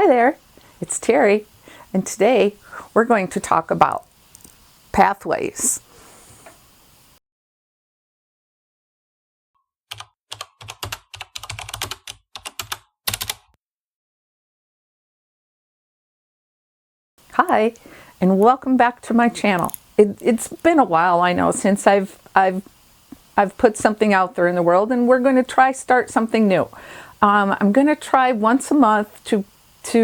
Hi there, it's Terry, and today we're going to talk about pathways. Hi, and welcome back to my channel. It's been a while, I know, since I've put something out there in the world, and we're going to start something new. I'm going to try once a month to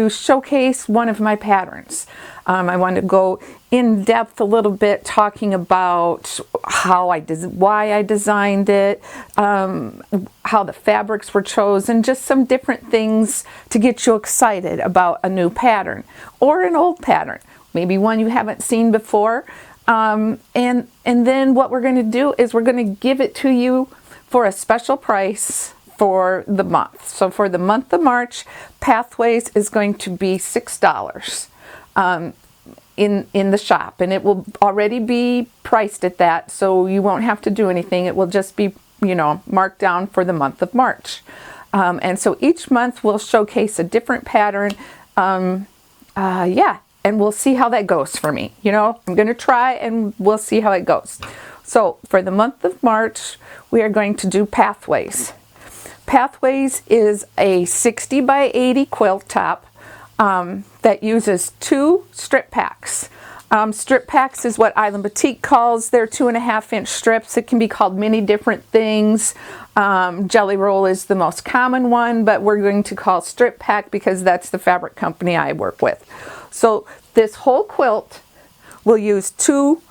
showcase one of my patterns. I want to go in depth a little bit talking about why I designed it, how the fabrics were chosen, just some different things to get you excited about a new pattern or an old pattern, maybe one you haven't seen before. And then what we're going to do is we're going to give it to you for a special price for the month. So for the month of March, Pathways is going to be $6 in the shop, and it will already be priced at that, so you won't have to do anything. It will just be, marked down for the month of March. And so each month we'll showcase a different pattern. Yeah, and we'll see how that goes for me. I'm going to try and we'll see how it goes. So for the month of March, we are going to do Pathways. Pathways is a 60 by 80 quilt top that uses 2 strip packs. Strip packs is what Island Batik calls their 2.5-inch strips. It can be called many different things. Jelly roll is the most common one, but we're going to call strip pack because that's the fabric company I work with. So this whole quilt will use 2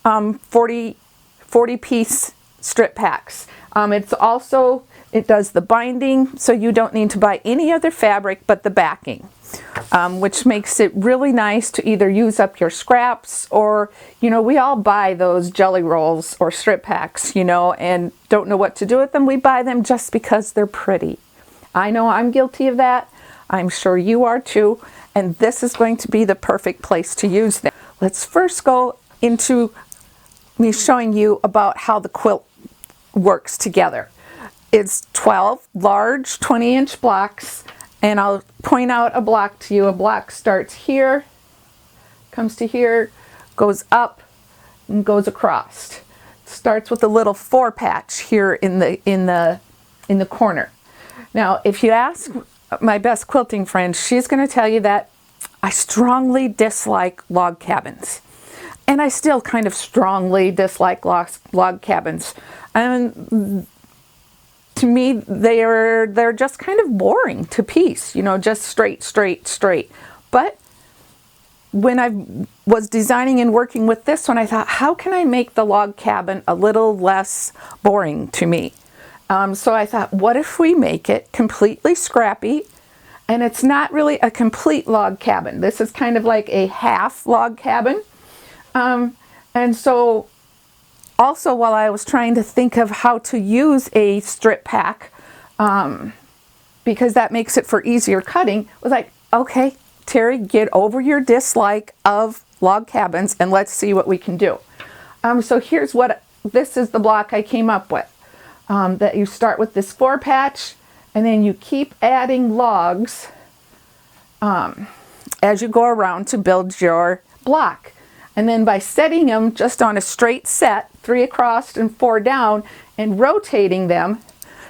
40-piece strip packs. It does the binding, so you don't need to buy any other fabric but the backing, which makes it really nice to either use up your scraps or, we all buy those jelly rolls or strip packs, and don't know what to do with them. We buy them just because they're pretty. I know I'm guilty of that. I'm sure you are too, and this is going to be the perfect place to use them. Let's first go into me showing you about how the quilt works together. It's 12 large 20-inch blocks, and I'll point out a block to you. A block starts here, comes to here, goes up, and goes across. Starts with a little 4 patch here in the corner. Now, if you ask my best quilting friend, she's going to tell you that I strongly dislike log cabins. And I still kind of strongly dislike log cabins. And to me, they're just kind of boring to piece, just straight. But when I was designing and working with this one, I thought, how can I make the log cabin a little less boring to me? So I thought, what if we make it completely scrappy? And it's not really a complete log cabin. This is kind of like a half log cabin. And so also, while I was trying to think of how to use a strip pack, because that makes it for easier cutting, I was like, okay, Terry, get over your dislike of log cabins and let's see what we can do. So this is the block I came up with. That you start with this 4 patch, and then you keep adding logs as you go around to build your block. And then by setting them just on a straight set, 3 across and 4 down, and rotating them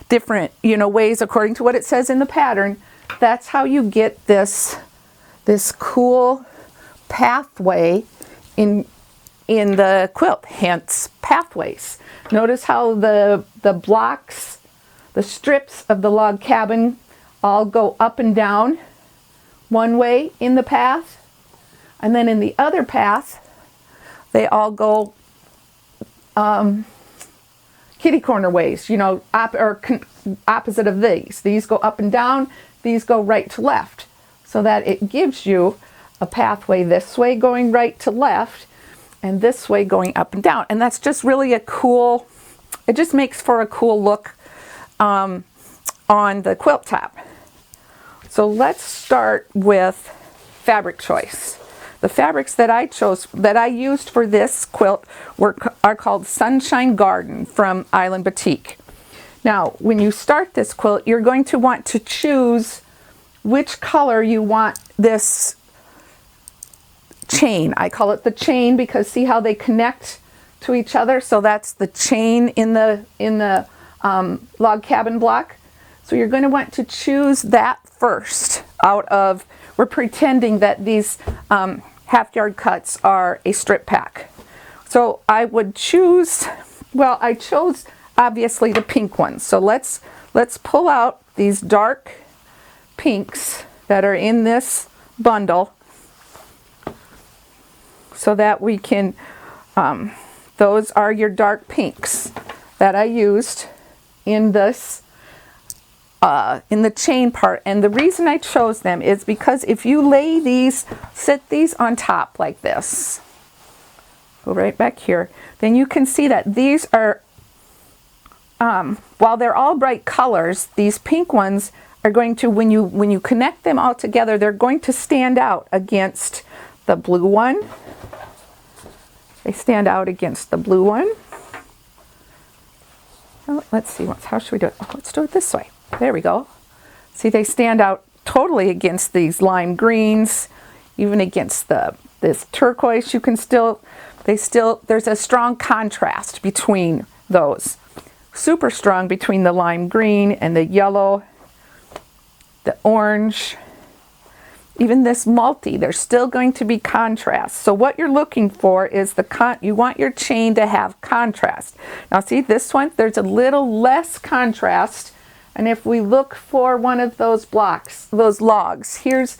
different, ways according to what it says in the pattern, that's how you get this cool pathway in the quilt, hence Pathways. Notice how the blocks, the strips of the log cabin all go up and down one way in the path, and then in the other path they all go kitty corner ways, opposite of these. These go up and down, these go right to left, so that it gives you a pathway this way going right to left and this way going up and down. And that's just really it just makes for a cool look on the quilt top. So let's start with fabric choice. The fabrics that I used for this quilt are called Sunshine Garden from Island Batik. Now, when you start this quilt, you're going to want to choose which color you want this chain. I call it the chain because see how they connect to each other? So that's the chain in the log cabin block. So you're going to want to choose that first out of, we're pretending that these half yard cuts are a strip pack. So I would choose, well, I chose obviously the pink ones. So let's pull out these dark pinks that are in this bundle so that we can, those are your dark pinks that I used in this, in the chain part. And the reason I chose them is because if you lay these, sit these on top like this, go right back here, then you can see that these are, while they're all bright colors, these pink ones are going to, when you connect them all together, they're going to stand out against the blue one. They stand out against the blue one. Oh, let's see, how should we do it? Oh, let's do it this way. There we go. See, they stand out totally against these lime greens, even against this turquoise. You can still, there's a strong contrast between those. Super strong between the lime green and the yellow, the orange. Even this multi, there's still going to be contrast. So what you're looking for is you want your chain to have contrast. Now see this one, there's a little less contrast. And if we look for one of those blocks, those logs, here's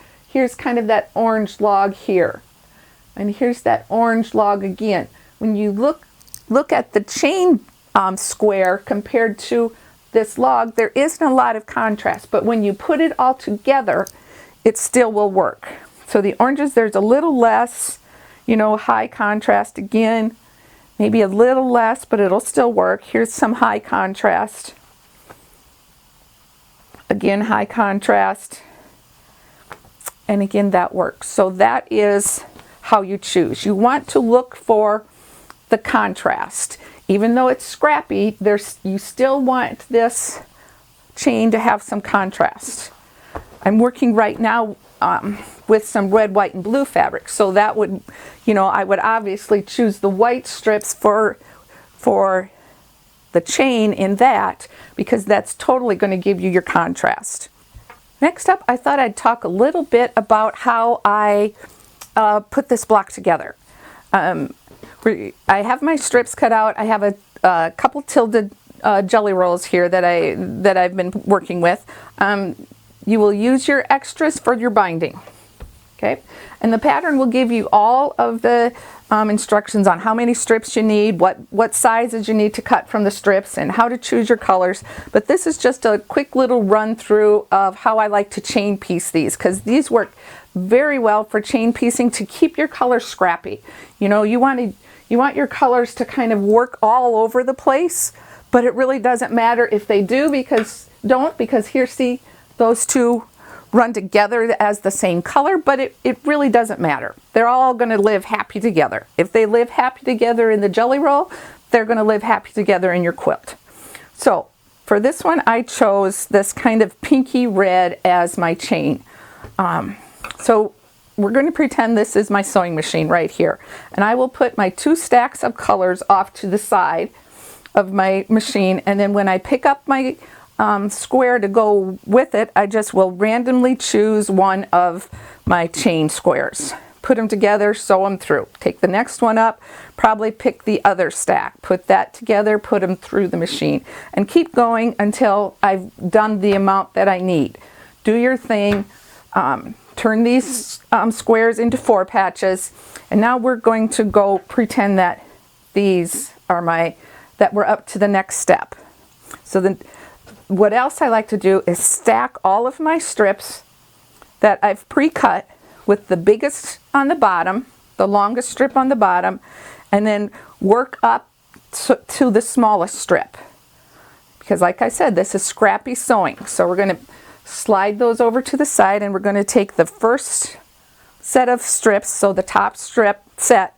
kind of that orange log here. And here's that orange log again. When you look at the chain square compared to this log, there isn't a lot of contrast. But when you put it all together, it still will work. So the oranges, there's a little less, high contrast again, maybe a little less, but it'll still work. Here's some high contrast. Again, high contrast. And again, that works. So that is how you choose. You want to look for the contrast. Even though it's scrappy, you still want this chain to have some contrast. I'm working right now with some red, white, and blue fabric. So that would, I would obviously choose the white strips for the chain in that, because that's totally going to give you your contrast. Next up, I thought I'd talk a little bit about how I put this block together. I have my strips cut out. I have a couple tilted jelly rolls here that I've been working with. You will use your extras for your binding, okay? And the pattern will give you all of the instructions on how many strips you need, what sizes you need to cut from the strips, and how to choose your colors. But this is just a quick little run through of how I like to chain piece these, because these work very well for chain piecing to keep your colors scrappy. You want your colors to kind of work all over the place, but it really doesn't matter if they do, because here, see, those two run together as the same color, but it really doesn't matter. They're all going to live happy together. If they live happy together in the jelly roll, they're going to live happy together in your quilt. So for this one, I chose this kind of pinky red as my chain. So we're going to pretend this is my sewing machine right here. And I will put my 2 stacks of colors off to the side of my machine, and then when I pick up my square to go with it, I just will randomly choose one of my chain squares. Put them together, sew them through. Take the next one up, probably pick the other stack, put that together, put them through the machine, and keep going until I've done the amount that I need. Do your thing. Turn these squares into 4 patches, and now we're going to go pretend that these are that we're up to the next step. So then what else I like to do is stack all of my strips that I've pre-cut with the biggest on the bottom, the longest strip on the bottom, and then work up to the smallest strip. Because like I said, this is scrappy sewing. So we're going to slide those over to the side, and we're going to take the first set of strips, so the top strip set,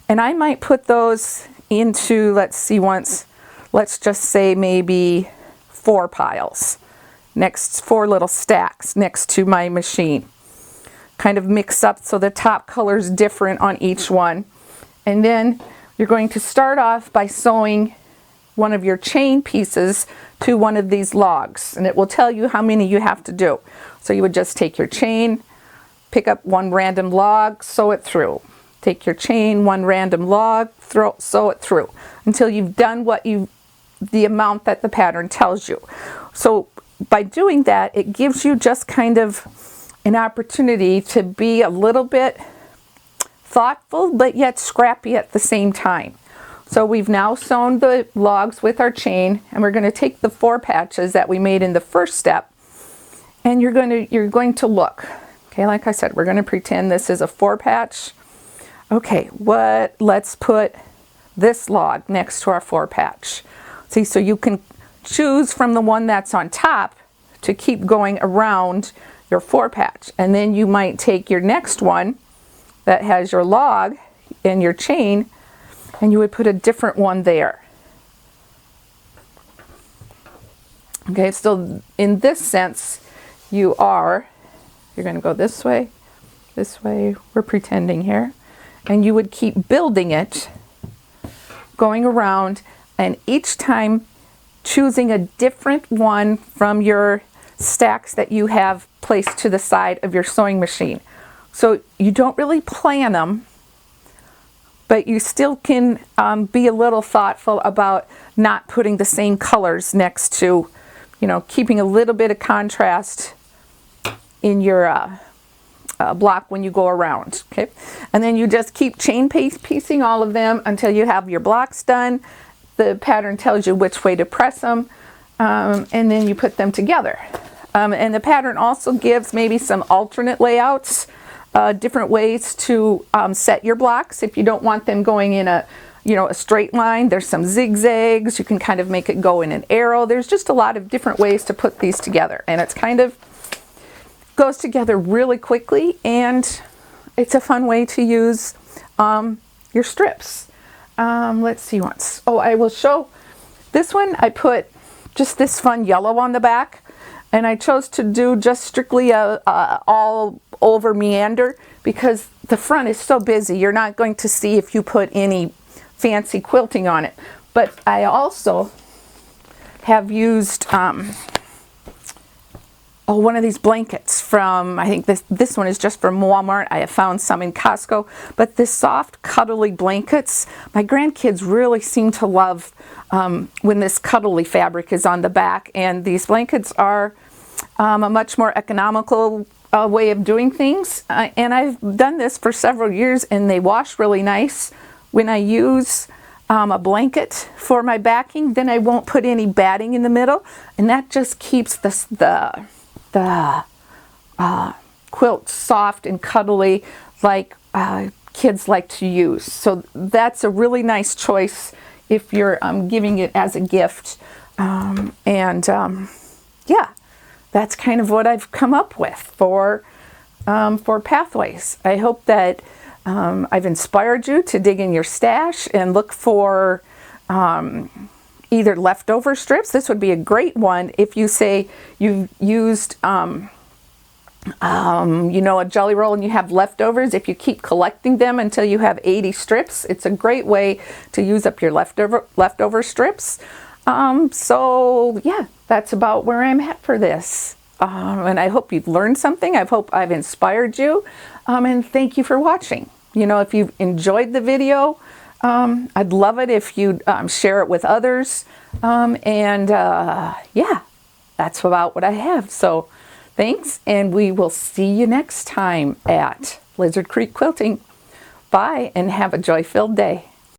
and I might put those into, let's just say maybe 4 piles. next 4 little stacks next to my machine. Kind of mix up so the top color is different on each one. And then you're going to start off by sewing one of your chain pieces to one of these logs, and it will tell you how many you have to do. So you would just take your chain, pick up one random log, sew it through. Take your chain, one random log, sew it through until you've done the amount that the pattern tells you. So by doing that, it gives you just kind of an opportunity to be a little bit thoughtful but yet scrappy at the same time. So we've now sewn the logs with our chain, and we're going to take the 4 patches that we made in the first step, and you're going to look. Okay, like I said, we're going to pretend this is a 4 patch. Okay, let's put this log next to our 4 patch. See, so you can choose from the one that's on top to keep going around your 4 patch, and then you might take your next one that has your log and your chain, and you would put a different one there. Okay, so in this sense, you're going to go this way, we're pretending here, and you would keep building it, going around, and each time choosing a different one from your stacks that you have placed to the side of your sewing machine. So you don't really plan them, but you still can be a little thoughtful about not putting the same colors next to, keeping a little bit of contrast in your block when you go around. Okay, and then you just keep chain piecing all of them until you have your blocks done. The pattern tells you which way to press them, and then you put them together. And the pattern also gives maybe some alternate layouts, different ways to set your blocks. If you don't want them going in a straight line, there's some zigzags. You can kind of make it go in an arrow. There's just a lot of different ways to put these together, and it's kind of goes together really quickly, and it's a fun way to use your strips. Let's see once. Oh, I will show this one. I put just this fun yellow on the back, and I chose to do just strictly a all over meander because the front is so busy. You're not going to see if you put any fancy quilting on it. But I also have used one of these blankets from, I think this one is just from Walmart. I have found some in Costco. But this soft, cuddly blankets, my grandkids really seem to love when this cuddly fabric is on the back. And these blankets are a much more economical way of doing things. And I've done this for several years, and they wash really nice. When I use a blanket for my backing, then I won't put any batting in the middle, and that just keeps the quilt soft and cuddly like kids like to use. So that's a really nice choice if you're giving it as a gift. Yeah, that's kind of what I've come up with for Pathways. I hope that I've inspired you to dig in your stash and look for either leftover strips. This would be a great one if you say you've used a jelly roll and you have leftovers. If you keep collecting them until you have 80 strips, it's a great way to use up your leftover strips. So yeah, that's about where I'm at for this. And I hope you've learned something. I hope I've inspired you. And thank you for watching. If you've enjoyed the video, I'd love it if you'd share it with others. Yeah, that's about what I have. So thanks, and we will see you next time at Lizard Creek Quilting. Bye, and have a joy-filled day.